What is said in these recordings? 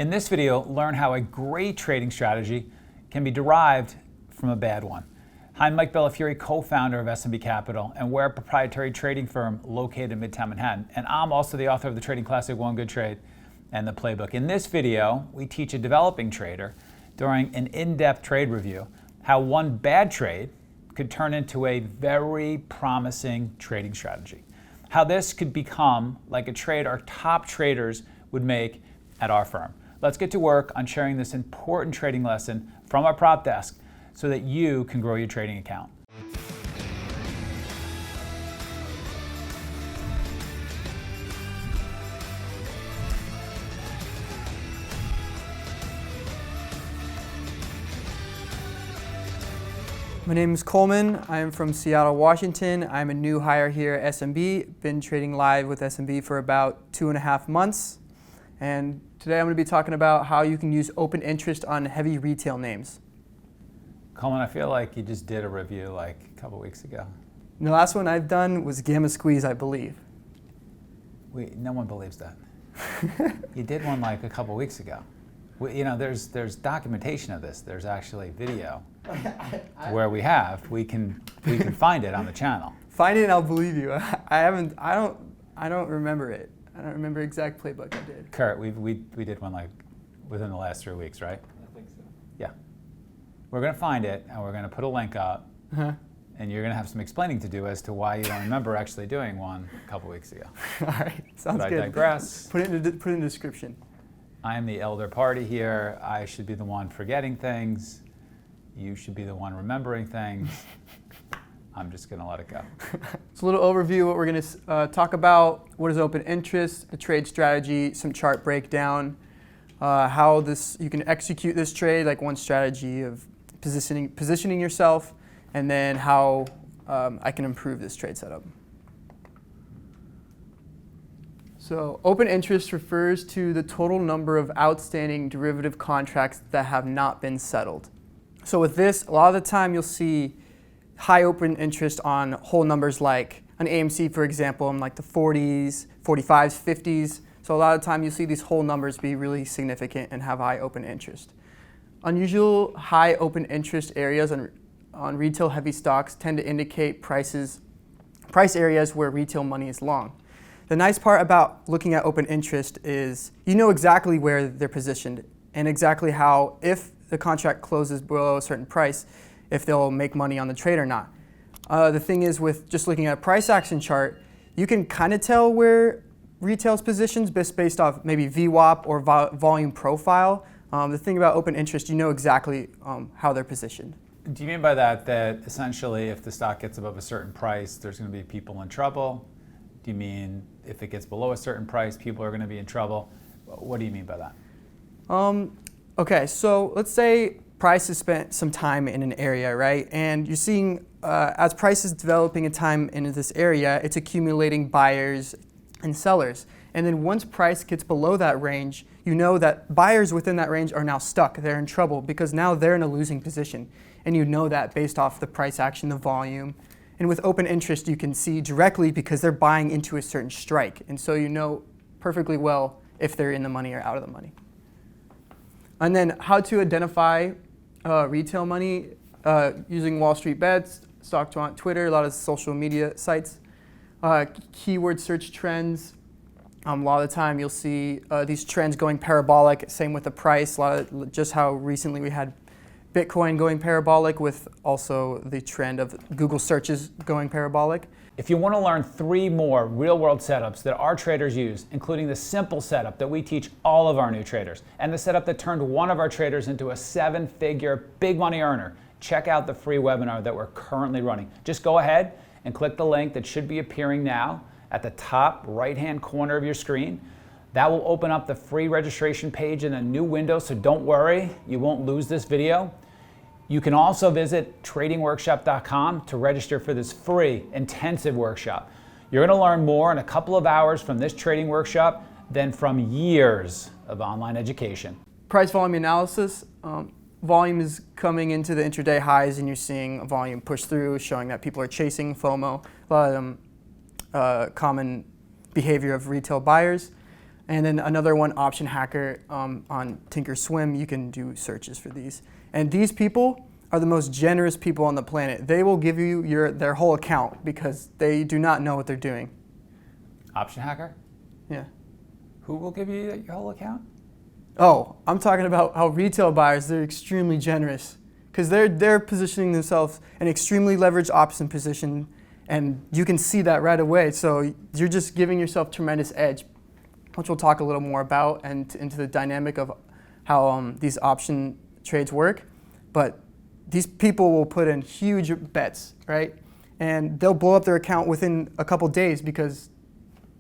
In this video, learn how a great trading strategy can be derived from a bad one. Hi, I'm Mike Bellafiore, co-founder of SAMC Capital, and we're a proprietary trading firm located in Midtown Manhattan. And I'm also the author of the trading classic, One Good Trade, and the playbook. In this video, we teach a developing trader during an in-depth trade review how one bad trade could turn into a very promising trading strategy. How this could become like a trade our top traders would make at our firm. Let's get to work on sharing this important trading lesson from our prop desk so that you can grow your trading account. My name is Coleman. I'm from Seattle, Washington. I'm a new hire here at SMB. Been trading live with SMB for about 2.5 months. And today I'm going to be talking about how you can use open interest on heavy retail names. Coleman, I feel like you just did a review like a couple weeks ago. And the last one I've done was Gamma Squeeze, I believe. No one believes that. You did one like a couple weeks ago. There's documentation of this. There's actually video where we can find it on the channel. Find it and I'll believe you. I don't remember it. I don't remember exact playbook I did. Kurt, we did one like within the last 3 weeks, right? I think so. Yeah. We're going to find it and we're going to put a link up. Uh-huh. And you're going to have some explaining to do as to why you don't remember actually doing one a couple weeks ago. All right, sounds but good. I digress. Put it in the description. I am the elder party here. I should be the one forgetting things. You should be the one remembering things. I'm just going to let it go. So a little overview, what we're going to talk about, what is open interest, a trade strategy, some chart breakdown, how you can execute this trade, like one strategy of positioning yourself, and then how I can improve this trade setup. So open interest refers to the total number of outstanding derivative contracts that have not been settled. So with this, a lot of the time you'll see high open interest on whole numbers like an AMC, for example, in like the 40s, 45s, 50s. So a lot of the time you'll see these whole numbers be really significant and have high open interest. Unusual high open interest areas on retail heavy stocks tend to indicate price areas where retail money is long. The nice part about looking at open interest is you know exactly where they're positioned and exactly how, if the contract closes below a certain price, if they'll make money on the trade or not. The thing is, with just looking at a price action chart, you can kind of tell where retail's positioned based off maybe VWAP or volume profile. The thing about open interest, you know exactly how they're positioned. Do you mean by that essentially if the stock gets above a certain price, there's going to be people in trouble? Do you mean if it gets below a certain price, people are going to be in trouble? What do you mean by that? Okay, so let's say price has spent some time in an area, right? And you're seeing as price is developing a time in this area, it's accumulating buyers and sellers. And then once price gets below that range, you know that buyers within that range are now stuck. They're in trouble because now they're in a losing position. And you know that based off the price action, the volume. And with open interest, you can see directly because they're buying into a certain strike. And so you know perfectly well if they're in the money or out of the money. And then how to identify retail money using Wall Street Bets, StockTwant, Twitter, a lot of social media sites. Keyword search trends. A lot of the time you'll see these trends going parabolic, same with the price. Just how recently we had Bitcoin going parabolic with also the trend of Google searches going parabolic. If you want to learn 3 more real-world setups that our traders use, including the simple setup that we teach all of our new traders, and the setup that turned one of our traders into a 7-figure big money earner, check out the free webinar that we're currently running. Just go ahead and click the link that should be appearing now at the top right-hand corner of your screen. That will open up the free registration page in a new window, so don't worry, you won't lose this video. You can also visit tradingworkshop.com to register for this free intensive workshop. You're going to learn more in a couple of hours from this trading workshop than from years of online education. Price volume analysis. Volume is coming into the intraday highs and you're seeing a volume push through, showing that people are chasing FOMO. A lot of them common behavior of retail buyers. And then another one, Option Hacker, on Thinkorswim, you can do searches for these. And these people are the most generous people on the planet. They will give you their whole account because they do not know what they're doing. Option Hacker? Yeah. Who will give you your whole account? Oh, I'm talking about how retail buyers, they're extremely generous because they're positioning themselves in an extremely leveraged option position, and you can see that right away. So you're just giving yourself tremendous edge, which we'll talk a little more about and into the dynamic of how these option trades work. But these people will put in huge bets, right? And they'll blow up their account within a couple days because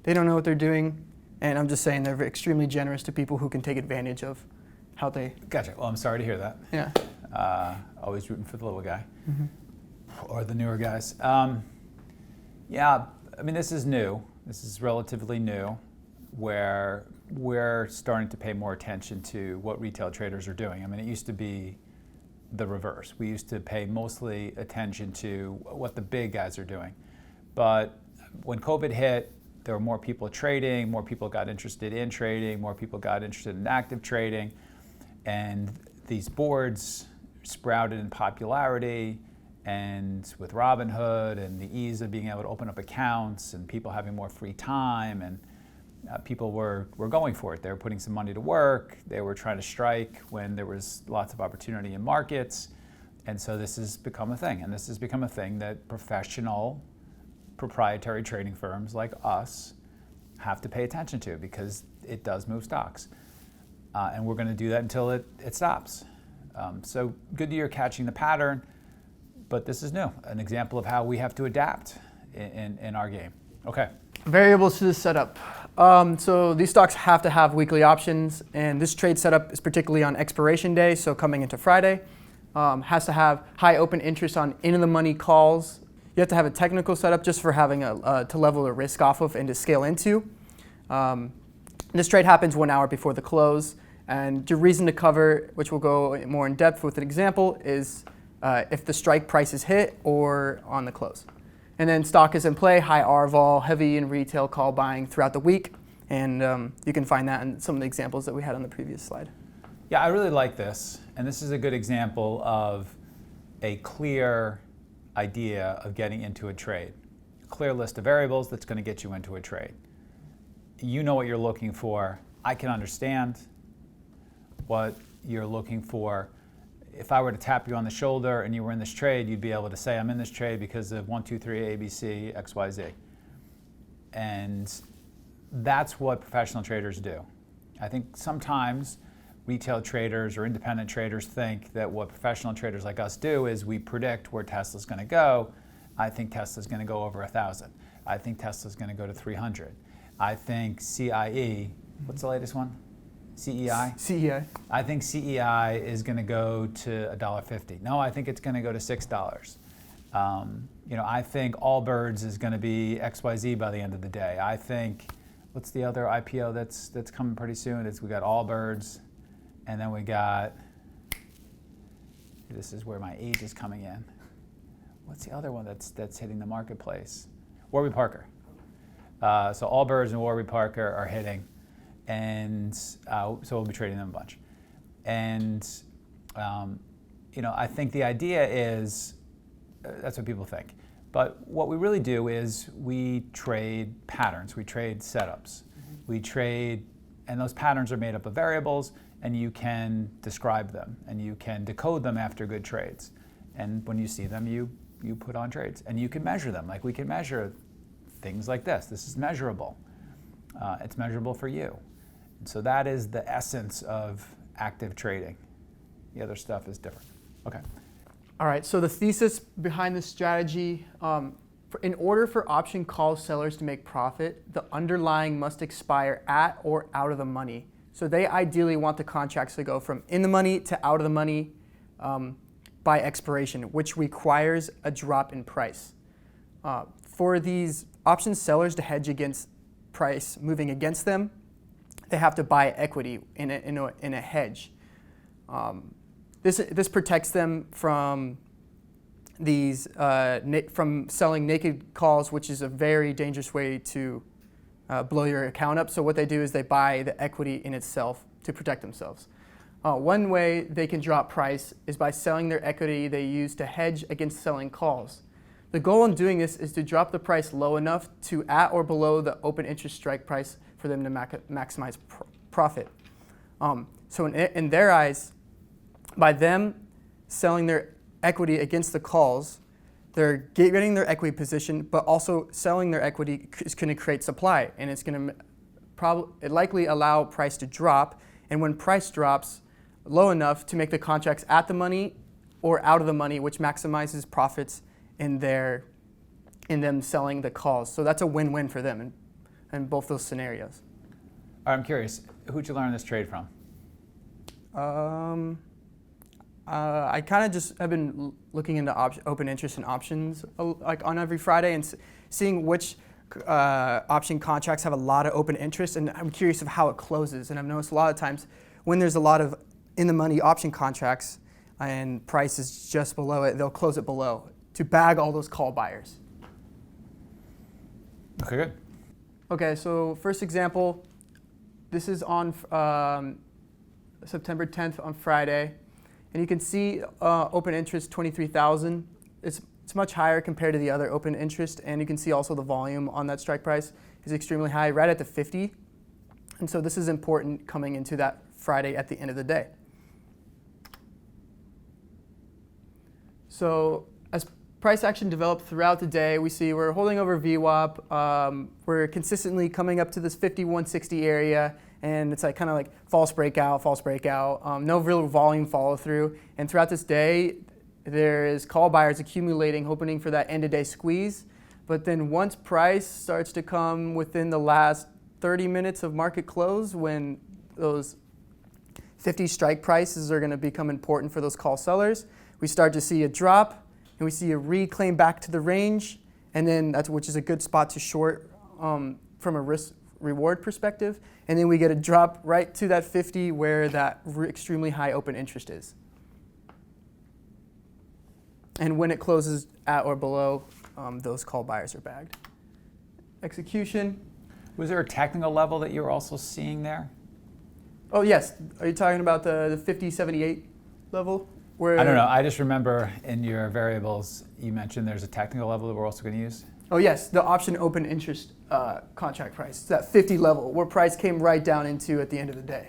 they don't know what they're doing. And I'm just saying they're extremely generous to people who can take advantage of how they... Gotcha. Well, I'm sorry to hear that. Yeah. Always rooting for the little guy. Mm-hmm. Or the newer guys. Yeah, I mean, this is new. This is relatively new, where we're starting to pay more attention to what retail traders are doing. I mean, it used to be the reverse. We used to pay mostly attention to what the big guys are doing. But when COVID hit, there were more people trading, more people got interested in trading, more people got interested in active trading, and these boards sprouted in popularity, and with Robinhood and the ease of being able to open up accounts and people having more free time, and people were going for it. They were putting some money to work. They were trying to strike when there was lots of opportunity in markets. And so this has become a thing. And this has become a thing that professional proprietary trading firms like us have to pay attention to because it does move stocks. And we're going to do that until it stops. So good that you're catching the pattern, but this is new, an example of how we have to adapt in our game. Okay. Variables to the setup. So these stocks have to have weekly options, and this trade setup is particularly on expiration day, so coming into Friday. Has to have high open interest on in-the-money calls. You have to have a technical setup just for having to level the risk off of and to scale into. This trade happens 1 hour before the close, and your reason to cover, which we'll go more in depth with an example, is if the strike price is hit or on the close. And then stock is in play, high R vol, heavy in retail call buying throughout the week, and you can find that in some of the examples that we had on the previous slide. Yeah, I really like this, and this is a good example of a clear idea of getting into a trade. A clear list of variables that's going to get you into a trade. You know what you're looking for. I can understand what you're looking for. If I were to tap you on the shoulder and you were in this trade, you'd be able to say, I'm in this trade because of 1, 2, 3, ABC, XYZ. And that's what professional traders do. I think sometimes retail traders or independent traders think that what professional traders like us do is we predict where Tesla's going to go. I think Tesla's going to go over 1,000. I think Tesla's going to go to 300. I think CIE, what's the latest one? CEI? CEI. I think CEI is going to go to $1.50. No, I think it's going to go to $6. I think Allbirds is going to be XYZ by the end of the day. I think, what's the other IPO that's coming pretty soon? We got Allbirds, and then we got, this is where my age is coming in. What's the other one that's hitting the marketplace? Warby Parker. So Allbirds and Warby Parker are hitting. And so we'll be trading them a bunch. And, I think the idea is, that's what people think. But what we really do is we trade patterns, we trade setups. Mm-hmm. We trade, and those patterns are made up of variables, and you can describe them, and you can decode them after good trades. And when you see them, you put on trades. And you can measure them, like we can measure things like this. This is measurable. It's measurable for you. So that is the essence of active trading. The other stuff is different. Okay. All right, so the thesis behind this strategy, in order for option call sellers to make profit, the underlying must expire at or out of the money. So they ideally want the contracts to go from in the money to out of the money by expiration, which requires a drop in price. For these option sellers to hedge against price moving against them, they have to buy equity in a hedge. This protects them from from selling naked calls, which is a very dangerous way to blow your account up. So what they do is they buy the equity in itself to protect themselves. One way they can drop price is by selling their equity they use to hedge against selling calls. The goal in doing this is to drop the price low enough to at or below the open interest strike price for them to maximize profit. So in their eyes, by them selling their equity against the calls, they're getting their equity position, but also selling their equity is going to create supply, and it's going to likely allow price to drop. And when price drops low enough to make the contracts at the money or out of the money, which maximizes profits in them selling the calls. So that's a win-win for them in both those scenarios. I'm curious, who'd you learn this trade from? I kind of just have been looking into open interest and options like on every Friday and seeing which option contracts have a lot of open interest, and I'm curious of how it closes. And I've noticed a lot of times when there's a lot of in-the-money option contracts and price is just below it, they'll close it below to bag all those call buyers. Okay, good. Okay, so first example, this is on September 10th on Friday. And you can see open interest 23,000. It's much higher compared to the other open interest, and you can see also the volume on that strike price is extremely high, right at the 50. And so this is important coming into that Friday at the end of the day. So as price action developed throughout the day, we see we're holding over VWAP. We're consistently coming up to this 5160 area. And it's like kind of like false breakout, no real volume follow through. And throughout this day, there is call buyers accumulating, hoping for that end of day squeeze. But then once price starts to come within the last 30 minutes of market close, when those 50 strike prices are going to become important for those call sellers, we start to see a drop and we see a reclaim back to the range. And then which is a good spot to short from a risk reward perspective, and then we get a drop right to that 50 where that extremely high open interest is. And when it closes at or below, those call buyers are bagged. Execution. Was there a technical level that you were also seeing there? Oh yes, are you talking about the 5078 level? Where I don't know, I just remember in your variables you mentioned there's a technical level that we're also going to use. Oh yes, the option open interest contract price. It's that 50 level where price came right down into at the end of the day.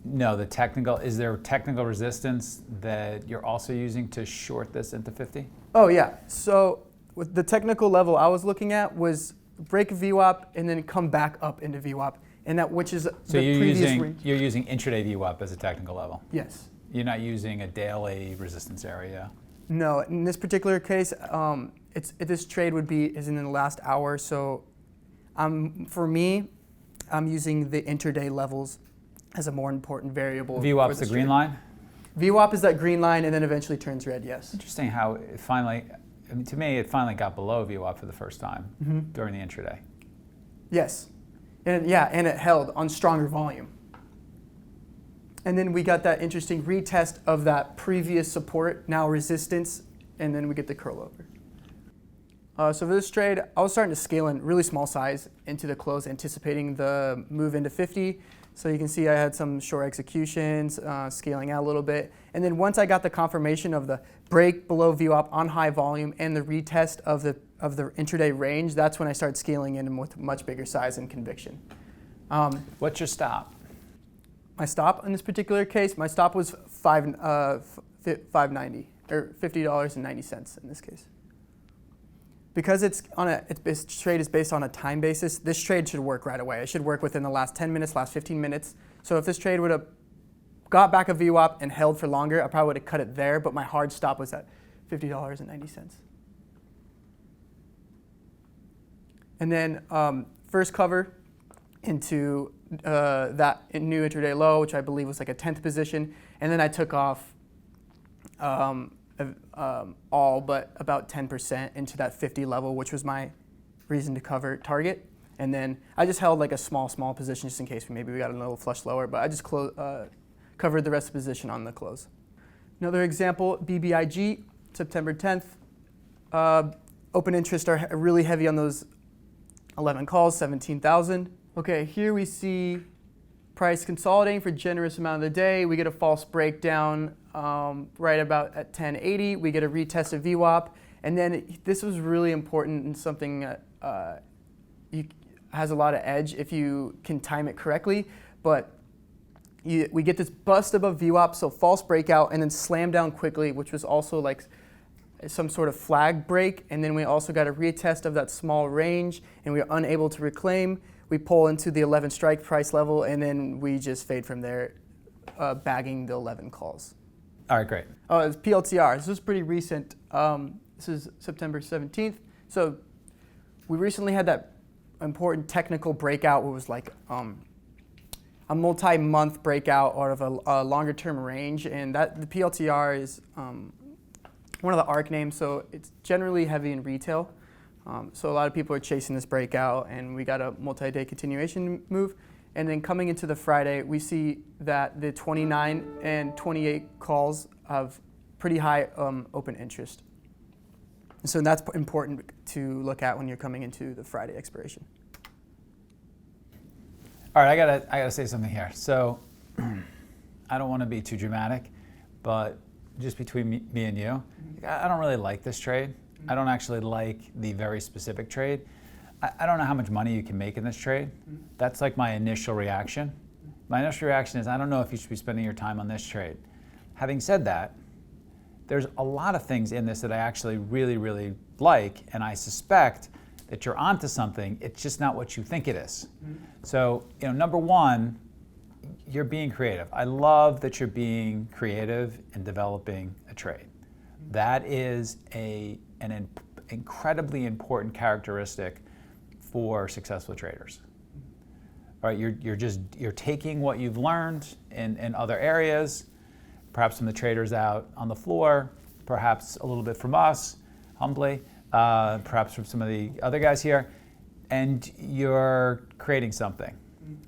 No, is there technical resistance that you're also using to short this into 50? Oh yeah, so with the technical level I was looking at was break VWAP and then come back up into VWAP, and that which is so the previous range. You're using intraday VWAP as a technical level? Yes. You're not using a daily resistance area? No, in this particular case, this trade is in the last hour. So, for me, I'm using the intraday levels as a more important variable. VWAP's the green line? VWAP is that green line, and then eventually turns red. Yes. Interesting how it finally, to me, it finally got below VWAP for the first time during the intraday. Yes, and it held on stronger volume. And then we got that interesting retest of that previous support, now resistance, and then we get the curl over. So for this trade, I was starting to scale in really small size into the close, anticipating the move into 50. So you can see I had some short executions, scaling out a little bit. And then once I got the confirmation of the break below VWAP on high volume and the retest of the intraday range, that's when I started scaling in with much bigger size and conviction. What's your stop? My stop in this particular case, my stop was $5.90 or $50.90 in this case. Because this trade is based on a time basis, this trade should work right away. It should work within the last 10 minutes, last 15 minutes. So if this trade would have got back a VWAP and held for longer, I probably would have cut it there, but my hard stop was at $50.90. And then first cover into that new intraday low, which I believe was like a 10th position. And then I took off all but about 10% into that 50 level, which was my reason to cover target. And then I just held like a small position just in case maybe we got a little flush lower, but I just covered the rest of the position on the close. Another example, 10th. Open interest are really heavy on those 11 calls, 17,000. Okay, here we see price consolidating for generous amount of the day. We get a false breakdown right about at 1080. We get a retest of VWAP. And then this was really important and something that has a lot of edge if you can time it correctly. But we get this bust above VWAP, so false breakout, and then slam down quickly, which was also like some sort of flag break. And then we also got a retest of that small range, and we were unable to reclaim. We pull into the 11 strike price level, and then we just fade from there, bagging the 11 calls. All right, great. Oh, it's PLTR. This is pretty recent. This is September 17th. So we recently had that important technical breakout where it was like a multi-month breakout out of a longer-term range, and that the PLTR is one of the ARC names, so it's generally heavy in retail. So a lot of people are chasing this breakout, and we got a multi-day continuation move. And then coming into the Friday, we see that the 29 and 28 calls have pretty high open interest. So that's important to look at when you're coming into the Friday expiration. All right, I gotta say something here. So I don't want to be too dramatic, but just between me and you, I don't really like this trade. I don't actually like the very specific trade. I don't know how much money you can make in this trade. That's like my initial reaction. My initial reaction is I don't know if you should be spending your time on this trade. Having said that, there's a lot of things in this that I actually really, really like, and I suspect that you're onto something. It's just not what you think it is. So, number one, you're being creative. I love that you're being creative in developing a trade. That is an incredibly important characteristic for successful traders. All right, you're taking what you've learned in other areas, perhaps from the traders out on the floor, perhaps a little bit from us, humbly, perhaps from some of the other guys here, and you're creating something.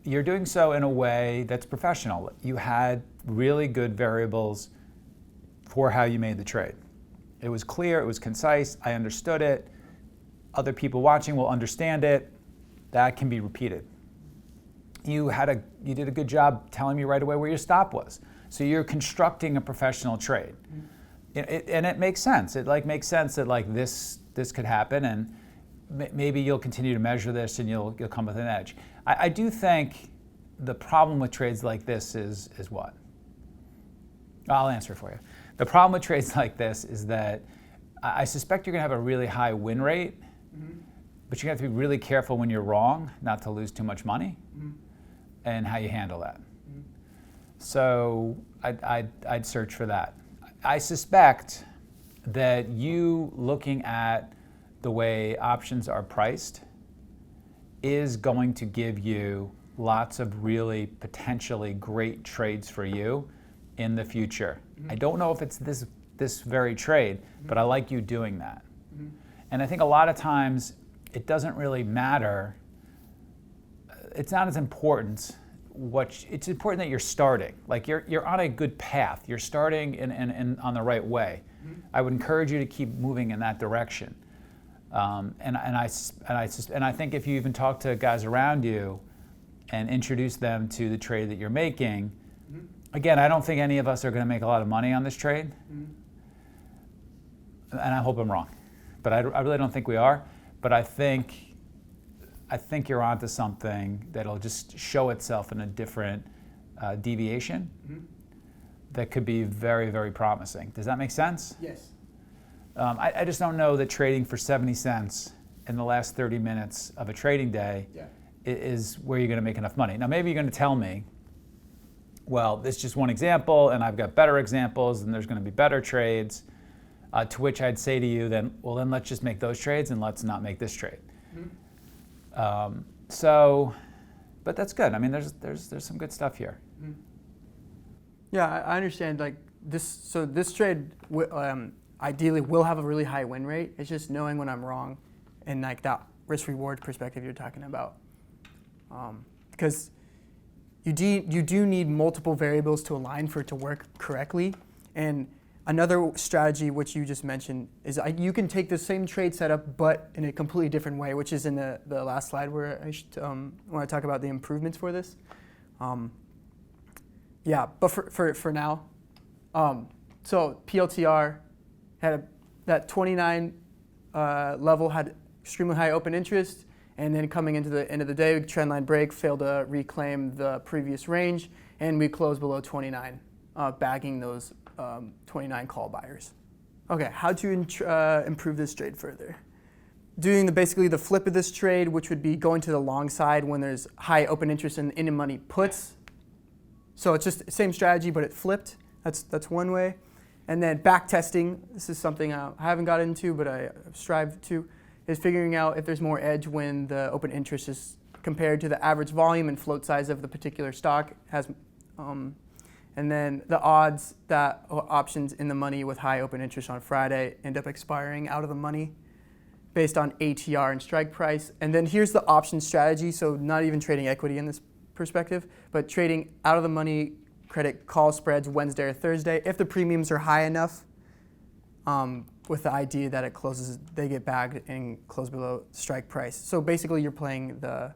You're doing so in a way that's professional. You had really good variables for how you made the trade. It was clear, it was concise, I understood it. Other people watching will understand it. That can be repeated. You did a good job telling me right away where your stop was. So you're constructing a professional trade. And it makes sense. It makes sense that this could happen, and maybe you'll continue to measure this and you'll come with an edge. I do think the problem with trades like this is what? I'll answer for you. The problem with trades like this is that I suspect you're going to have a really high win rate, but you have to be really careful when you're wrong not to lose too much money and how you handle that. So I'd search for that. I suspect that you looking at the way options are priced is going to give you lots of really potentially great trades for you in the future. I don't know if it's this very trade, but I like you doing that. And I think a lot of times it doesn't really matter. It's not as important. It's important that you're starting. Like you're on a good path. You're starting on the right way. I would encourage you to keep moving in that direction. And I think if you even talk to guys around you and introduce them to the trade that you're making, again, I don't think any of us are going to make a lot of money on this trade. And I hope I'm wrong, but I really don't think we are. But I think you're onto something that'll just show itself in a different deviation that could be very, very promising. Does that make sense? Yes. I just don't know that trading for 70 cents in the last 30 minutes of a trading day is where you're going to make enough money. Now, maybe you're going to tell me, well, this is just one example, and I've got better examples, and there's going to be better trades, to which I'd say to you, then let's just make those trades, and let's not make this trade. But that's good. I mean, there's some good stuff here. Yeah, I understand. Like this, so this trade ideally will have a really high win rate. It's just knowing when I'm wrong, and like that risk-reward perspective you're talking about, because you do need multiple variables to align for it to work correctly. And Another strategy, which you just mentioned, is you can take the same trade setup, but in a completely different way, which is in the last slide where when I talk about the improvements for this. Yeah, but for now, so PLTR had that 29 level had extremely high open interest, and then coming into the end of the day, trendline break, failed to reclaim the previous range, and we closed below 29, bagging those 29 call buyers. Okay, how to improve this trade further? Doing basically the flip of this trade, which would be going to the long side when there's high open interest in in-the-money puts. So it's just the same strategy, but it flipped. That's one way. And then back testing, this is something I haven't got into, but I strive to, is figuring out if there's more edge when the open interest is compared to the average volume and float size of the particular stock has. And then the odds that options in the money with high open interest on Friday end up expiring out of the money based on ATR and strike price. And then here's the option strategy, so not even trading equity in this perspective, but trading out of the money credit call spreads Wednesday or Thursday if the premiums are high enough, with the idea that it closes, they get bagged and close below strike price. So basically you're playing the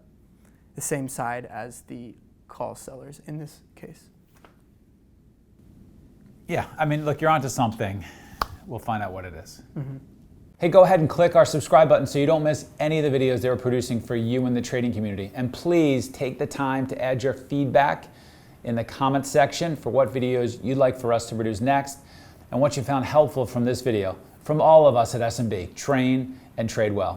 same side as the call sellers in this case. Yeah, I mean, look, you're onto something. We'll find out what it is. Mm-hmm. Hey, go ahead and click our subscribe button so you don't miss any of the videos that we're producing for you in the trading community. And please take the time to add your feedback in the comments section for what videos you'd like for us to produce next and what you found helpful from this video. From all of us at SMB, train and trade well.